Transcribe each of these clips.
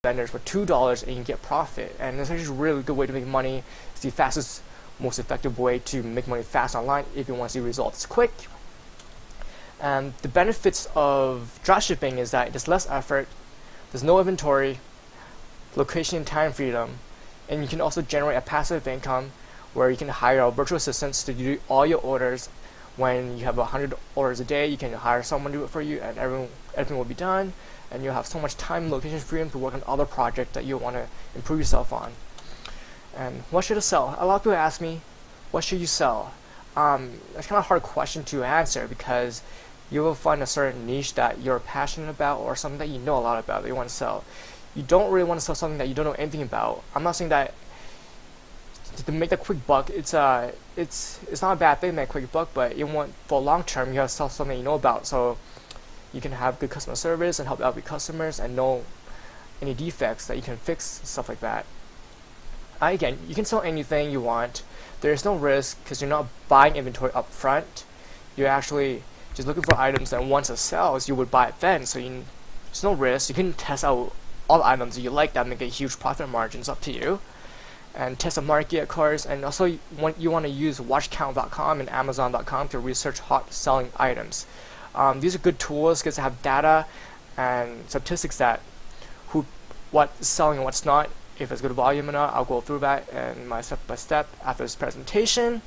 vendors for $2 and you can get profit. And it's actually a really good way to make money. It's the fastest, most effective way to make money fast online if you want to see results quick. And the benefits of dropshipping is that there's less effort, there's no inventory, location and time freedom, and you can also generate a passive income where you can hire a virtual assistants to do all your orders. When you have 100 orders a day, you can hire someone to do it for you, and everything will be done, and you'll have so much time and location freedom to work on other projects that you want to improve yourself on. And what should I sell? A lot of people ask me, what should you sell? That's kind of a hard question to answer because you will find a certain niche that you're passionate about or something that you know a lot about that you want to sell. You don't really want to sell something that you don't know anything about. I'm not saying that to make that quick buck, it's not a bad thing to make a quick buck, but you want for long term you have to sell something you know about, so you can have good customer service and help out with customers and know any defects that you can fix, stuff like that. Again, you can sell anything you want. There's no risk because you're not buying inventory up front. You're actually just looking for items that once it sells, you would buy it then. So there's no risk. You can test out all the items that you like that make a huge profit margin. It's up to you. And test the market, of course. And also, you want to use watchcount.com and amazon.com to research hot selling items. These are good tools because they have data and statistics that what's selling and what's not. If it's good volume or not, I'll go through that in my step-by-step after this presentation.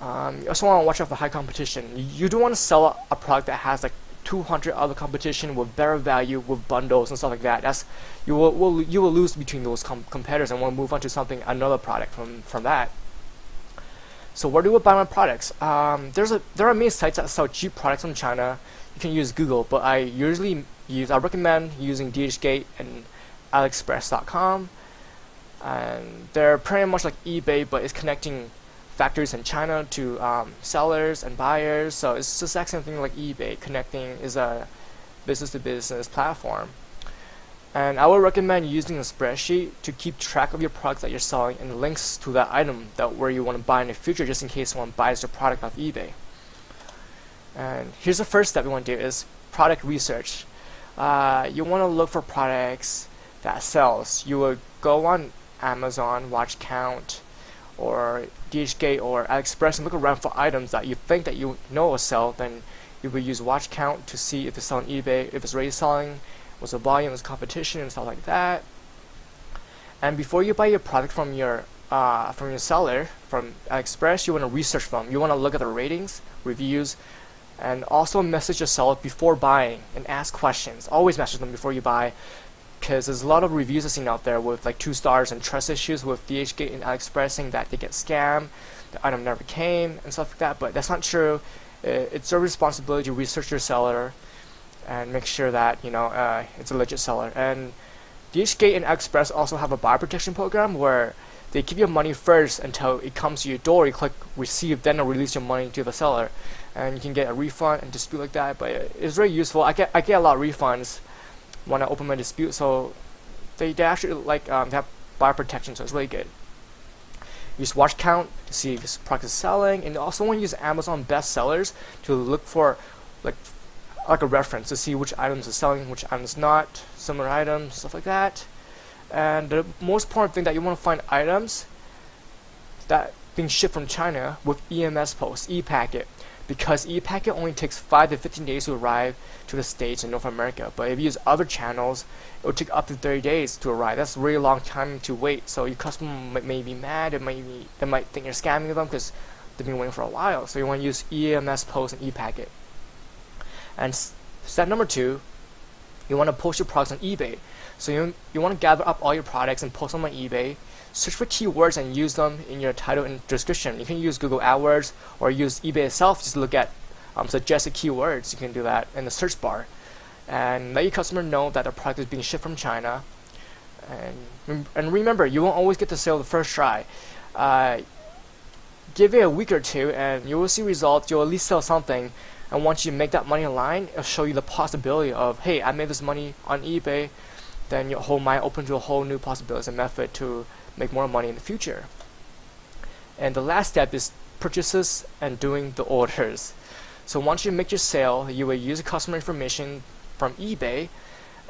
You also want to watch out for high competition. You don't want to sell a product that has like 200 other competition with better value, with bundles and stuff like that. You will lose between those competitors and want to move on to another product from that. So where do I buy my products? There are many sites that sell cheap products from China. You can use Google, but I recommend using DHgate and AliExpress.com, and they're pretty much like eBay, but it's connecting factories in China to sellers and buyers. So it's the exact same thing like eBay. Connecting is a business-to-business platform. And I would recommend using a spreadsheet to keep track of your products that you're selling and links to that item where you want to buy in the future, just in case someone buys your product off eBay. And here's the first step you want to do is product research. You want to look for products that sells. You would go on Amazon, Watch Count, or DHgate or AliExpress and look around for items that you think that you know will sell. Then you would use Watch Count to see if it's selling eBay, if it's already selling, what's the volume, what's competition, and stuff like that. And before you buy your product from your seller, from AliExpress, you want to research them. You want to look at the ratings, reviews, and also message your seller before buying and ask questions. Always message them before you buy, because there's a lot of reviews I've seen out there with like 2 stars and trust issues with DHgate and AliExpress saying that they get scammed, the item never came, and stuff like that. But that's not true. It's your responsibility to research your seller and make sure that it's a legit seller. And DHgate and AliExpress also have a buyer protection program where they give you money first until it comes to your door. You click receive, then they'll release your money to the seller, and you can get a refund and dispute like that. But it's very useful. I get a lot of refunds when I open my dispute, so they actually they have buyer protection, so it's really good. Use Watch Count to see if this product is selling, and you also want to use Amazon best sellers to look for like a reference to see which items are selling, which items not, similar items, stuff like that. And the most important thing that you want to find items that being shipped from China with EMS post, e-packet, because e-packet only takes 5 to 15 days to arrive to the States and North America. But if you use other channels, it will take up to 30 days to arrive. That's a really long time to wait. So your customer may be mad. They might think you're scamming them because they've been waiting for a while. So you want to use EMS post and e-packet. And step number 2, you want to post your products on eBay. So you want to gather up all your products and post them on eBay. Search for keywords and use them in your title and description. You can use Google AdWords or use eBay itself. Just look at suggested keywords. You can do that in the search bar, and let your customer know that the product is being shipped from China. And remember, you won't always get the sale the first try. Give it a week or 2, and you will see results. You'll at least sell something. And once you make that money online, it'll show you the possibility of, hey, I made this money on eBay. Then your whole mind open to a whole new possibilities and method to make more money in the future. And the last step is purchases and doing the orders. So once you make your sale, you will use the customer information from eBay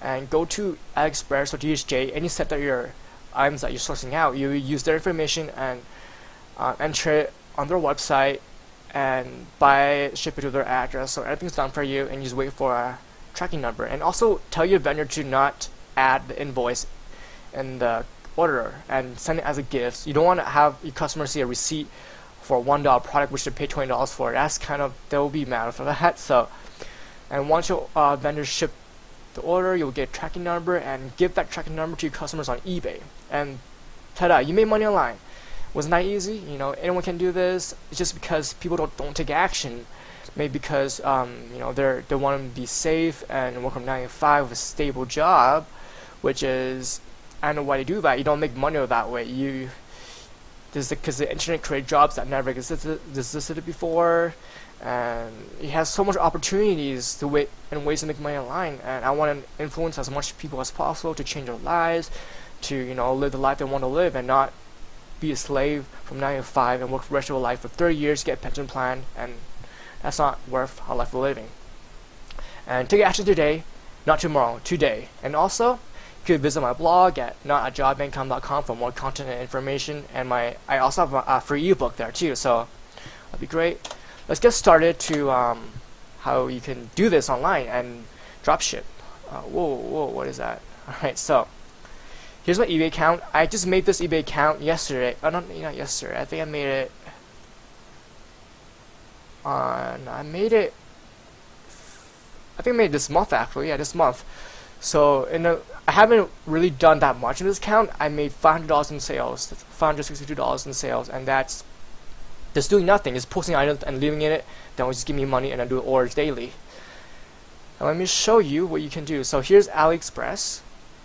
and go to AliExpress or DHJ, any set that your items that you're sourcing out, you use their information and enter it on their website and buy it, ship it to their address. So everything's done for you, and you just wait for a tracking number. And also tell your vendor to not add the invoice in the order and send it as a gift. You don't want to have your customer see a receipt for a $1 product which they pay $20 for. That's kind of, they'll be mad for that. So, and once your vendor ship the order, you'll get a tracking number and give that tracking number to your customers on eBay. And ta-da, you made money online. Wasn't that easy? You know, anyone can do this. It's just because people don't take action. Maybe because you know, they want to be safe and work from 9 to 5 with a stable job, which is, I don't know why they do that. You don't make money that way. Because the internet created jobs that never existed before, and it has so much opportunities and ways to make money online. And I want to influence as much people as possible to change their lives, to, you know, live the life they want to live, and not be a slave from 9 to 5 and work the rest of your life for 30 years, get a pension plan, and that's not worth a life of living. And take action today, not tomorrow, today. And also, you could visit my blog at notatjobincome.com for more content and information, and I also have a free ebook there too, so that'd be great. Let's get started to how you can do this online and dropship. Whoa, what is that? Alright, so here's my eBay account. I just made this eBay account yesterday. Oh, not yesterday. I think I made it on. I made it this month, actually. Yeah, this month. So I haven't really done that much in this account. I made $500 in sales, $562 in sales, and that's just doing nothing. Just posting items and leaving in it. Then just give me money, and I do orders daily. And let me show you what you can do. So here's AliExpress.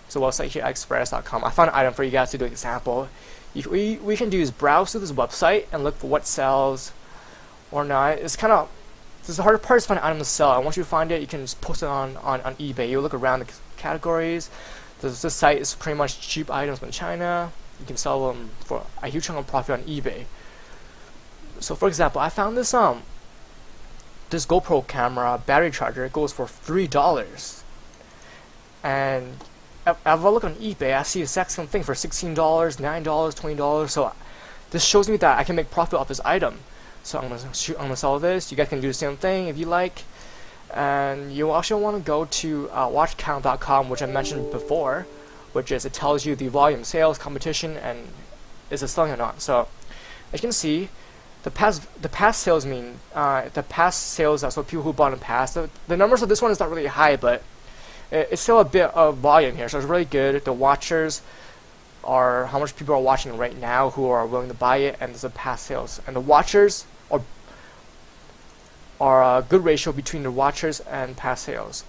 So website here, AliExpress.com. I found an item for you guys to do an example. We can do is browse to this website and look for what sells or not. It's kind of, the hard part is find an item to sell. And once you find it, you can just post it on eBay. You look around the categories. This site is pretty much cheap items from China. You can sell them for a huge chunk of profit on eBay. So for example, I found this this GoPro camera battery charger. It goes for $3, and if I look on eBay, I see the exact same thing for $16, $9, $20. So this shows me that I can make profit off this item. So I'm gonna sell this. You guys can do the same thing if you like. And you also want to go to watchcount.com, which I mentioned before, which is, it tells you the volume, sales, competition, and is it selling or not. So as you can see, the past sales that's what people who bought in the past. The numbers of this one is not really high, but it's still a bit of volume here, so it's really good. The watchers are how much people are watching right now who are willing to buy it, and there's the past sales. And the watchers are a good ratio between the watchers and past sales.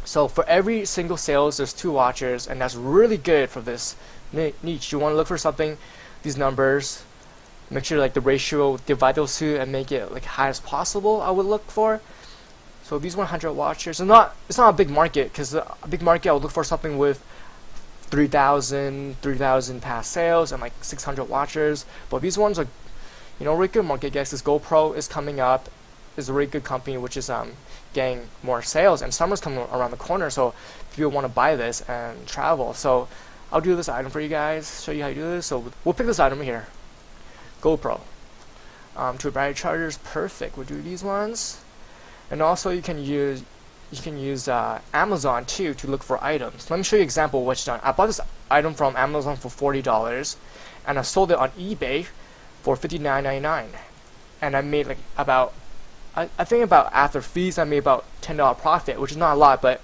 So for every single sales, there's 2 watchers, and that's really good for this niche. You want to look for something, these numbers, make sure like the ratio, divide those 2 and make it like high as possible. I would look for. So these 100 watchers, it's not a big market, because a big market I would look for something with 3,000 past sales and like 600 watchers. But these ones are, you know, really good market. I guess this GoPro is coming up, is a really good company which is getting more sales, and summer's coming around the corner, so people want to buy this and travel. So I'll do this item for you guys, show you how you do this. So we'll pick this item here, GoPro. 2 battery chargers, perfect. We'll do these ones. And also you can use Amazon too to look for items. Let me show you an example of what's done. I bought this item from Amazon for $40, and I sold it on eBay for $59.99, and I made like about, I think about after fees, I made about $10 profit, which is not a lot, but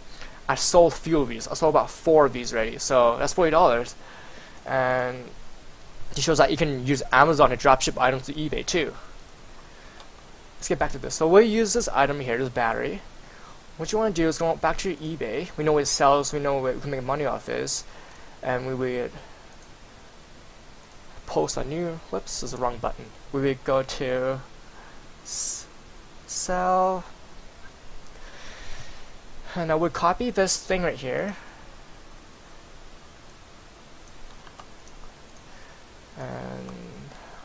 I sold a few of these. I sold about 4 of these already, so that's $40. And it shows that you can use Amazon to dropship items to eBay too. Let's get back to this. So we'll use this item here, this battery. What you want to do is go back to your eBay. We know what it sells, we know what we can make money off this, and we would post a new, whoops, this is the wrong button. We would go to sell, and I would copy this thing right here, and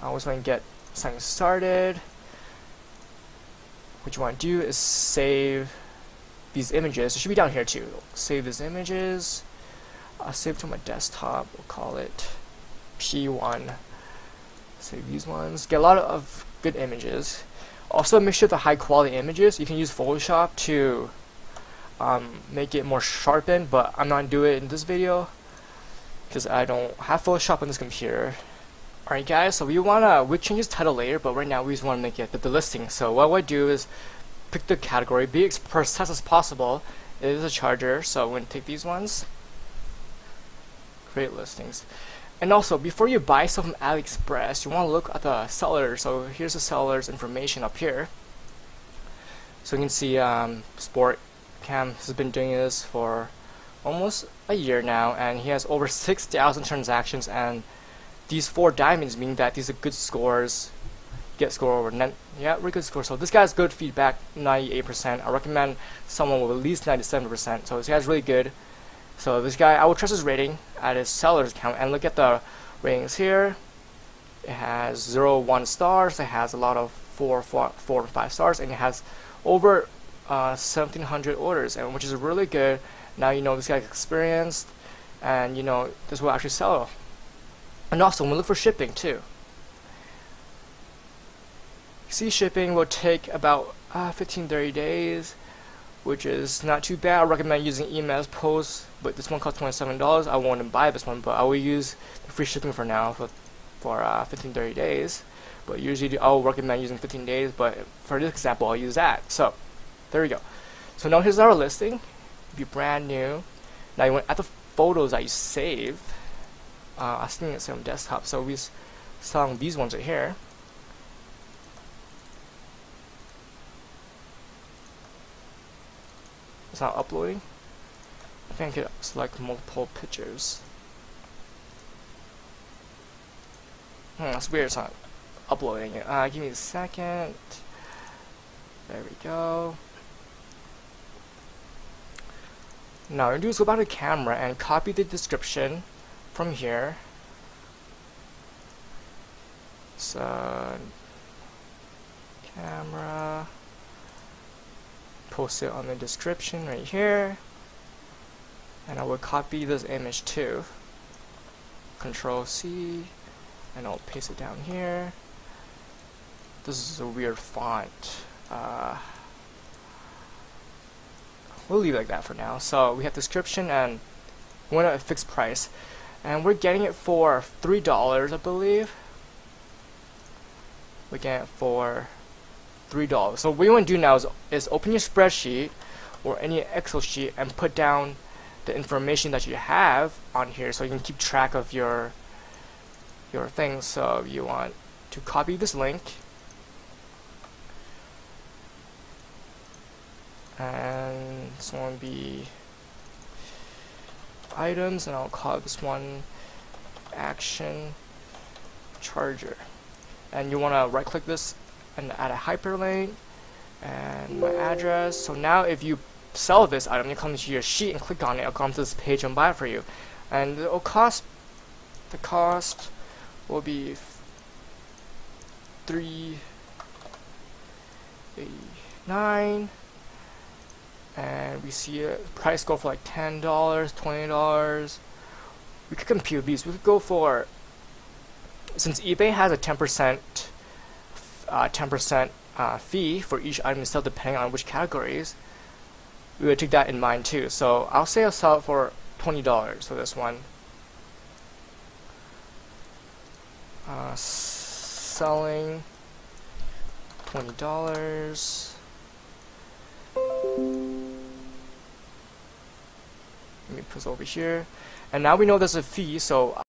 I always want to get something started. What you want to do is save these images. It should be down here too. Save these images. I'll save to my desktop. We'll call it P1. Save these ones. Get a lot of good images. Also, make sure the high quality images. You can use Photoshop to make it more sharpened, but I'm not doing it in this video because I don't have Photoshop on this computer. Alright guys, so we change this title later, but right now we just want to make it the listing. So what I do is pick the category, be as precise as possible. It is a charger, so I'm going to take these ones, create listings. And also, before you buy stuff from AliExpress, you want to look at the seller. So here's the seller's information up here. So you can see Sport Cam has been doing this for almost a year now, and he has over 6,000 transactions, and these 4 diamonds mean that these are good scores. Get score over yeah, really good score. So this guy has good feedback, 98%. I recommend someone with at least 97%. So this guy's really good. So this guy, I would trust his rating at his seller's account, and look at the ratings here. It has 0, 1 stars. It has a lot of 4, 5 stars, and it has over 1,700 orders, and which is really good. Now you know this guy's experienced, and you know this will actually sell. And also, we look for shipping too. See, shipping will take about 15-30 daes, which is not too bad. I recommend using emails post, but this one costs $27. I won't buy this one, but I will use the free shipping for now for 15-30 days. But usually I'll recommend using 15 days, but for this example I'll use that. So there we go. So now here's our listing. Be brand new. Now you want to add the photos that you saved. I think it's on desktop, so we're selling these ones right here. It's not uploading. I think I could select multiple pictures. That's weird, it's not uploading it. Give me a second. There we go. Now, what we're going to do is go back to the camera and copy the description from here. So, camera, post it on the description right here, and I will copy this image too. Control C, and I'll paste it down here. This is a weird font. We'll leave it like that for now. So we have description, and we want a fixed price, and we're getting it for $3, I believe. We're getting it for $3. So what you want to do now is open your spreadsheet or any Excel sheet and put down the information that you have on here, so you can keep track of your things. So you want to copy this link, and this one will be items, and I'll call this one action charger. And you want to right click this and add a hyperlink and my address. So now if you sell this item, you come to your sheet and click on it, it'll come to this page and buy it for you. And the cost will be $3.89, and we see a price go for like $10, $20. We could compute these. We could go for, since eBay has a 10% fee for each item you sell, depending on which categories, we would take that in mind too. So I'll say I'll sell it for $20 for this one. Selling $20. Let me put it over here, and now we know there's a fee, so